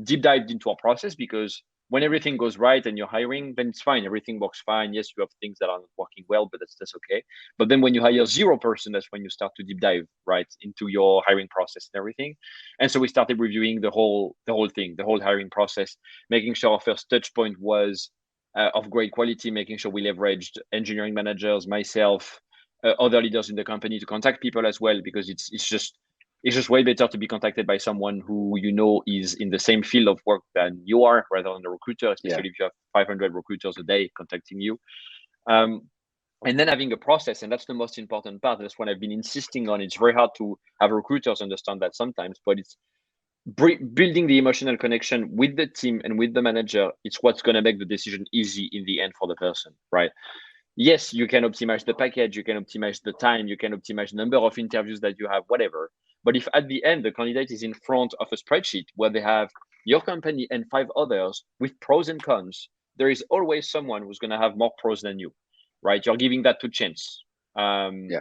S2: deep dived into our process, because when everything goes right and you're hiring, then it's fine. Everything works fine. Yes, you have things that aren't working well, but that's okay. But then when you hire 0%, that's when you start to deep dive right into your hiring process and everything. And so we started reviewing the whole thing, the whole hiring process, making sure our first touch point was of great quality, making sure we leveraged engineering managers, myself, other leaders in the company to contact people as well, because it's just way better to be contacted by someone who is in the same field of work than you are, rather than a recruiter, especially if you have 500 recruiters a day contacting you. And then having a process, and that's the most important part. That's what I've been insisting on. It's very hard to have recruiters understand that sometimes, but it's building the emotional connection with the team and with the manager. It's what's going to make the decision easy in the end for the person, right? Yes, you can optimize the package, you can optimize the time, you can optimize the number of interviews that you have, whatever. But if at the end the candidate is in front of a spreadsheet where they have your company and 5 others with pros and cons, there is always someone who's going to have more pros than you, right? You're giving that to chance. And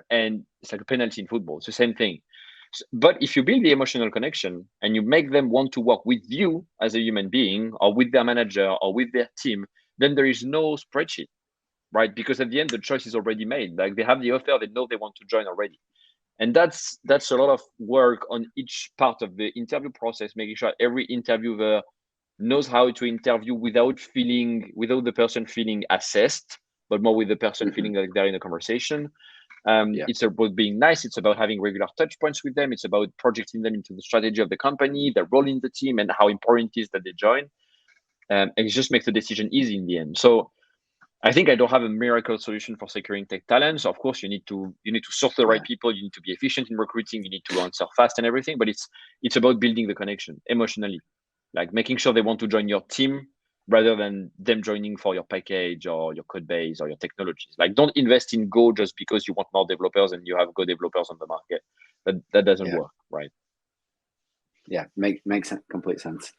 S2: it's like a penalty in football. It's the same thing. But if you build the emotional connection and you make them want to work with you as a human being, or with their manager, or with their team, then there is no spreadsheet, right? Because at the end, the choice is already made. Like, they have the offer, they know they want to join already. And that's a lot of work on each part of the interview process, making sure every interviewer knows how to interview without the person feeling assessed, but more with the person feeling like they're in a conversation. It's about being nice. It's about having regular touch points with them. It's about projecting them into the strategy of the company, their role in the team, and how important it is that they join. And it just makes the decision easy in the end. So I think I don't have a miracle solution for securing tech talents. Of course, you need to source the right people. You need to be efficient in recruiting. You need to answer fast and everything. But it's about building the connection emotionally, like making sure they want to join your team rather than them joining for your package or your code base or your technologies. Like, don't invest in Go just because you want more developers and you have Go developers on the market. That doesn't work, right?
S1: Yeah, makes complete sense.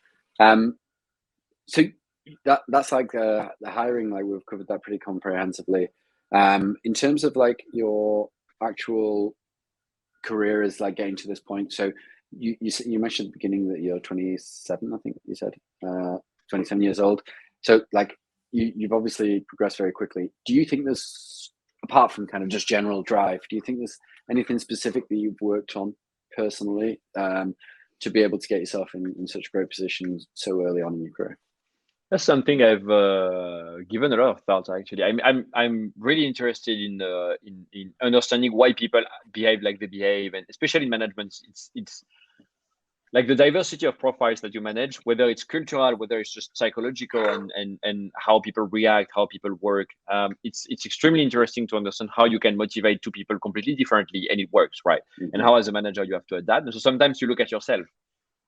S1: So that's like the hiring, like we've covered that pretty comprehensively. In terms of like your actual career is like getting to this point. So you mentioned at the beginning that you're 27, I think you said, 27 years old. So like you've obviously progressed very quickly. Do you think there's, apart from kind of just general drive, do you think there's anything specific that you've worked on personally to be able to get yourself in such great positions so early on in your career?
S2: That's something I've given a lot of thought, actually. I'm really interested in understanding why people behave like they behave, and especially in management, it's like the diversity of profiles that you manage, whether it's cultural, whether it's just psychological, and how people react, how people work. It's extremely interesting to understand how you can motivate 2 people completely differently, and it works, right? And how, as a manager, you have to adapt. And so sometimes you look at yourself.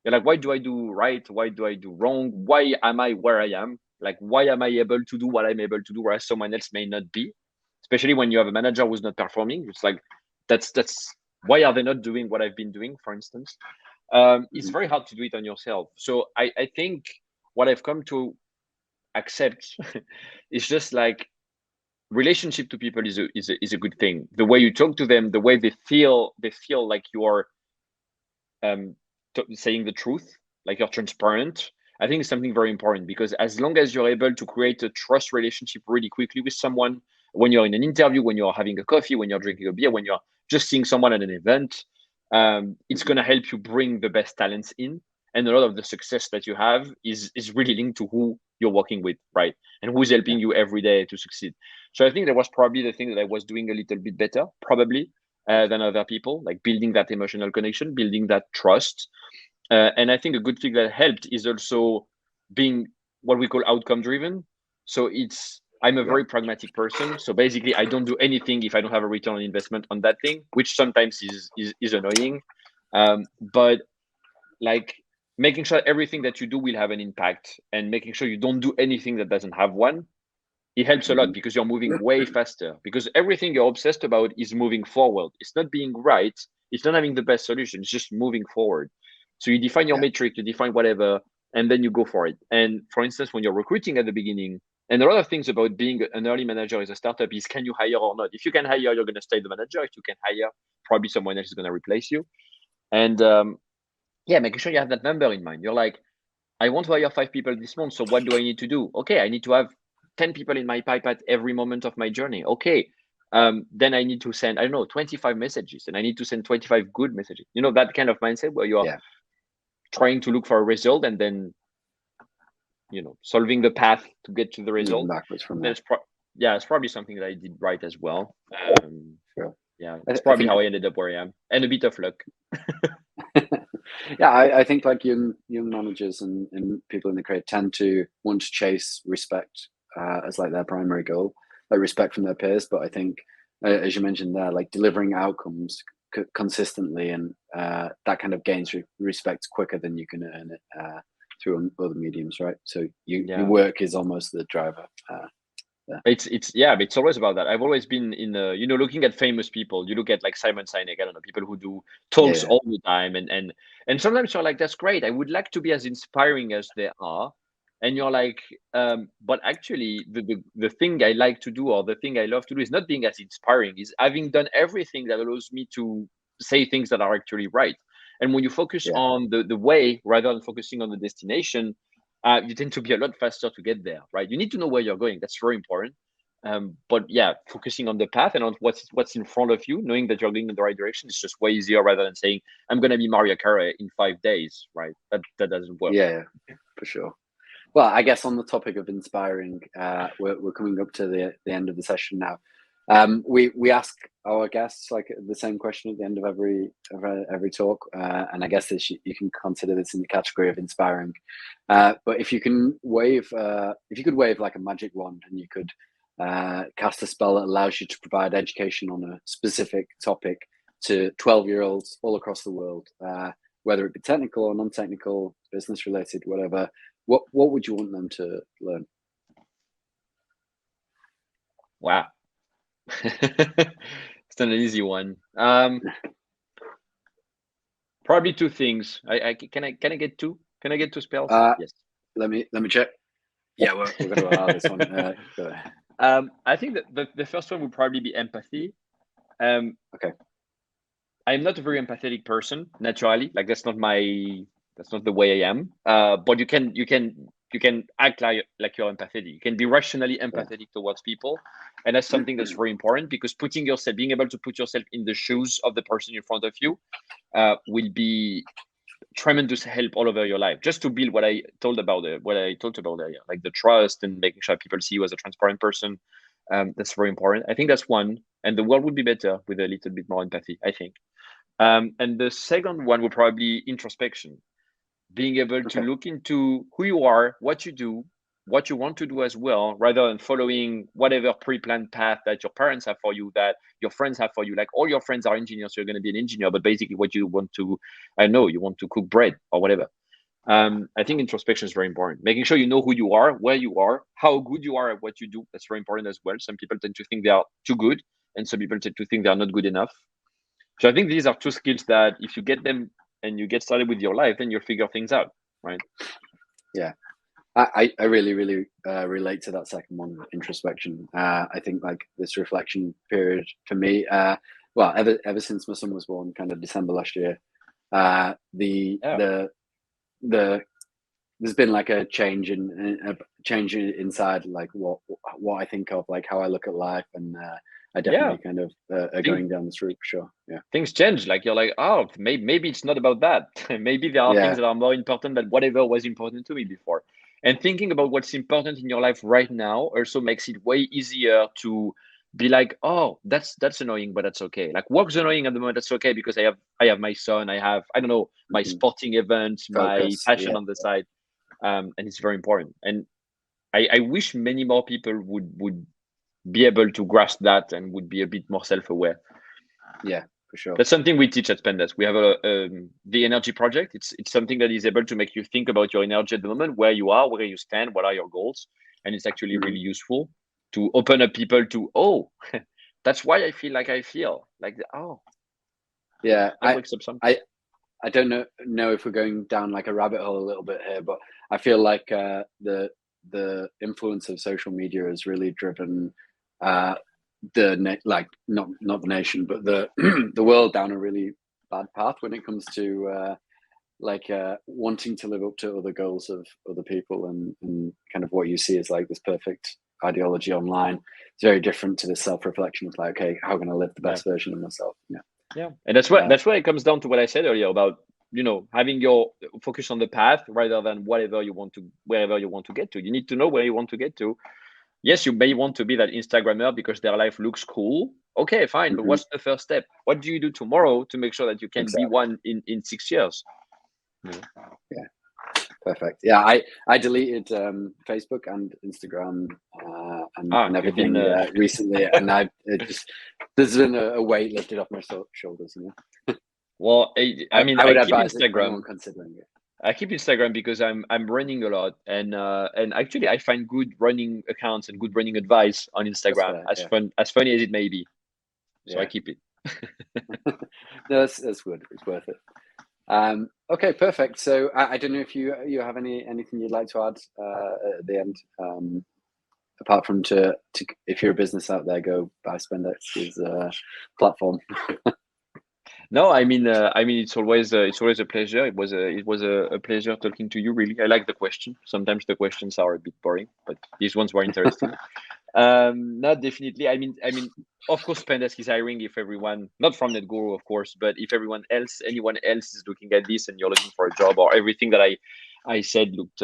S2: You're like, why do I do right? Why do I do wrong? Why am I where I am? Like, why am I able to do what I'm able to do, whereas someone else may not be? Especially when you have a manager who's not performing. It's like, that's why are they not doing what I've been doing, for instance? It's very hard to do it on yourself. So I think what I've come to accept is just like, relationship to people is a good thing. The way you talk to them, the way they feel like you are saying the truth, like you're transparent. I think it's something very important, because as long as you're able to create a trust relationship really quickly with someone, when you're in an interview, when you're having a coffee, when you're drinking a beer, when you're just seeing someone at an event, it's going to help you bring the best talents in. And a lot of the success that you have is really linked to who you're working with, right? And who's helping you every day to succeed. So I think that was probably the thing that I was doing a little bit better, probably, than other people, like building that emotional connection, building that trust. And I think a good thing that helped is also being what we call outcome driven. So I'm a very pragmatic person. So basically, I don't do anything if I don't have a return on investment on that thing, which sometimes is annoying. But like, making sure everything that you do will have an impact, and making sure you don't do anything that doesn't have one, it helps a lot, because you're moving way faster, because everything you're obsessed about is moving forward. It's not being right. It's not having the best solution. It's just moving forward. So you define your metric, you define whatever, and then you go for it. And for instance, when you're recruiting at the beginning, and a lot of things about being an early manager as a startup is, can you hire or not? If you can hire, you're going to stay the manager. If you can hire, probably someone else is going to replace you. And making sure you have that number in mind. You're like, I want to hire 5 people this month. So what do I need to do? Okay, I need to have 10 people in my pipe at every moment of my journey. Okay. Then I need to send, I don't know, 25 messages, and I need to send 25 good messages. You know, that kind of mindset where you are trying to look for a result, and then, solving the path to get to the result.
S1: Backwards from there.
S2: It's probably something that I did right as well.
S1: Sure.
S2: Yeah, it's probably how I ended up where I am, and a bit of luck.
S1: Yeah, I think like young managers and people in the creative tend to want to chase respect as like their primary goal, like respect from their peers. But I think, as you mentioned there, like delivering outcomes consistently and that kind of gains respect quicker than you can earn it through other mediums, right? So your work is almost the driver.
S2: It's always about that. I've always been in looking at famous people. You look at like Simon Sinek, I don't know, people who do talks all the time, and sometimes you're like, that's great, I would like to be as inspiring as they are. And you're like, but actually the thing I like to do, or the thing I love to do, is not being as inspiring, is having done everything that allows me to say things that are actually right. And when you focus on the way rather than focusing on the destination, you tend to be a lot faster to get there, right? You need to know where you're going. That's very important. But yeah, focusing on the path and on what's in front of you, knowing that you're going in the right direction, is just way easier rather than saying, I'm going to be Maria Carey in 5 days, right? That doesn't work.
S1: Yeah, for sure. Well, I guess on the topic of inspiring, we're coming up to the end of the session now. We ask our guests like the same question at the end of every talk, and I guess you can consider this in the category of inspiring. But if you could wave like a magic wand and you could cast a spell that allows you to provide education on a specific topic to 12-year-olds all across the world, whether it be technical or non-technical, business related, whatever, what would you want them to learn?
S2: Wow. It's not an easy one. Probably two things. Can I get two? Can I get two spells? Yes.
S1: Let me check. Yeah, we're going to allow this one.
S2: I think that the first one would probably be empathy.
S1: Okay.
S2: I'm not a very empathetic person naturally. Like that's not the way I am. But you can act like you're empathetic. You can be rationally empathetic towards people, and that's something that's very important, because being able to put yourself in the shoes of the person in front of you will be tremendous help all over your life, just to build what I talked about earlier, like the trust and making sure people see you as a transparent person. That's very important. I think that's one, and the world would be better with a little bit more empathy, I think. And the second one would probably be introspection, being able to look into who you are, what you do, what you want to do as well, rather than following whatever pre-planned path that your parents have for you, that your friends have for you. Like all your friends are engineers, so you're going to be an engineer, but basically what you want to, you want to cook bread or whatever. I think introspection is very important. Making sure you know who you are, where you are, how good you are at what you do. That's very important as well. Some people tend to think they are too good, and some people tend to think they are not good enough. So I think these are two skills that if you get them and you get started with your life, then you'll figure things out, right?
S1: Yeah. I really relate to that second one, introspection. I think like this reflection period for me, well, ever since my son was born, kind of December last year, there's been like a change inside like what I think of, like how I look at life, and I definitely kind of are going down this route for sure. Yeah,
S2: things change. Like you're like, oh, maybe it's not about that. Maybe there are things that are more important than whatever was important to me before. And thinking about what's important in your life right now also makes it way easier to be like, oh, that's annoying, but that's okay. Like work's annoying at the moment, that's okay, because I have my son, I have, I don't know, my sporting events, my passion on the side, and it's very important. And I wish many more people would be able to grasp that and would be a bit more self-aware.
S1: Yeah, for sure.
S2: That's something we teach at Spendesk. We have the energy project. It's something that is able to make you think about your energy at the moment, where you are, where you stand, what are your goals, and it's actually really useful to open up people to, oh, that's why I feel like I feel like, oh,
S1: yeah.
S2: I
S1: don't know if we're going down like a rabbit hole a little bit here, but I feel like the influence of social media has really driven not the nation, but the world down a really bad path when it comes to wanting to live up to other goals of other people, and kind of what you see is like this perfect ideology online. It's very different to the self-reflection of like, okay, how can I live the best version of myself?
S2: Yeah, and that's why it comes down to what I said earlier about, having your focus on the path rather than wherever you want to get to. You need to know where you want to get to. Yes, you may want to be that Instagrammer because their life looks cool, Okay, fine. But what's the first step? What do you do tomorrow to make sure that you can be one in 6 years?
S1: Yeah. Perfect. Yeah, I deleted Facebook and Instagram and everything recently, and there's been a weight lifted off my shoulders. You know?
S2: Well, I mean, I keep Instagram.
S1: Considering it.
S2: I keep Instagram because I'm running a lot, and actually I find good running accounts and good running advice on Instagram, as funny as it may be. So I keep it.
S1: No, that's good. It's worth it. Okay, perfect. So I don't know if you have anything you'd like to add at the end, apart from to if you're a business out there, go buy Spendesk's platform.
S2: No, I mean it's always a pleasure. It was a pleasure talking to you. Really, I like the question. Sometimes the questions are a bit boring, but these ones were interesting. No, definitely. I mean, of course, Spendesk is hiring. If everyone, not from Netguru, of course, but if anyone else is looking at this and you're looking for a job, or everything that I said looked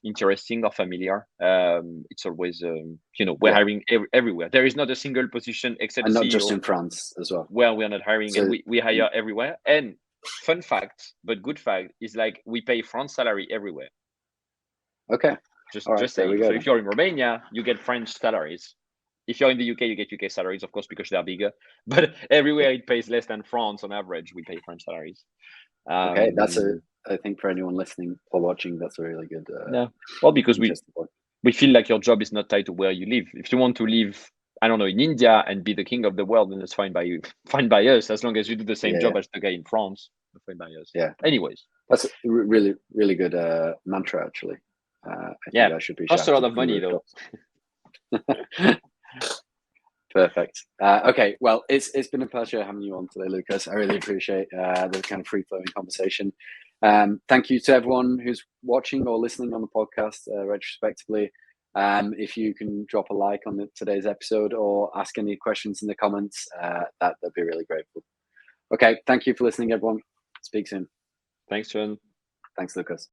S2: interesting or familiar, it's always we're hiring everywhere. There is not a single position except
S1: and not
S2: CEO,
S1: just in France as well,
S2: where we are not hiring, and we hire everywhere. And fun fact, but good fact, is like we pay France salary everywhere.
S1: Okay.
S2: Just saying. So if you're in Romania, you get French salaries. If you're in the UK, you get UK salaries, of course, because they're bigger. But everywhere it pays less than France on average. We pay French salaries.
S1: Okay, I think for anyone listening or watching, that's a really good.
S2: Well, because we feel like your job is not tied to where you live. If you want to live, I don't know, in India and be the king of the world, then that's fine by you. Fine by us, as long as you do the same job as the guy in France. Fine by us.
S1: Yeah.
S2: Anyways,
S1: that's a really, really good mantra, actually. I think I should be.
S2: Costs a lot of money, though.
S1: Perfect. Okay, well, it's been a pleasure having you on today, Lucas. I really appreciate the kind of free-flowing conversation. Thank you to everyone who's watching or listening on the podcast retrospectively. If you can drop a like on today's episode or ask any questions in the comments, that'd be really grateful. Okay, thank you for listening, everyone. Speak soon.
S2: Thanks, John.
S1: Thanks, Lucas.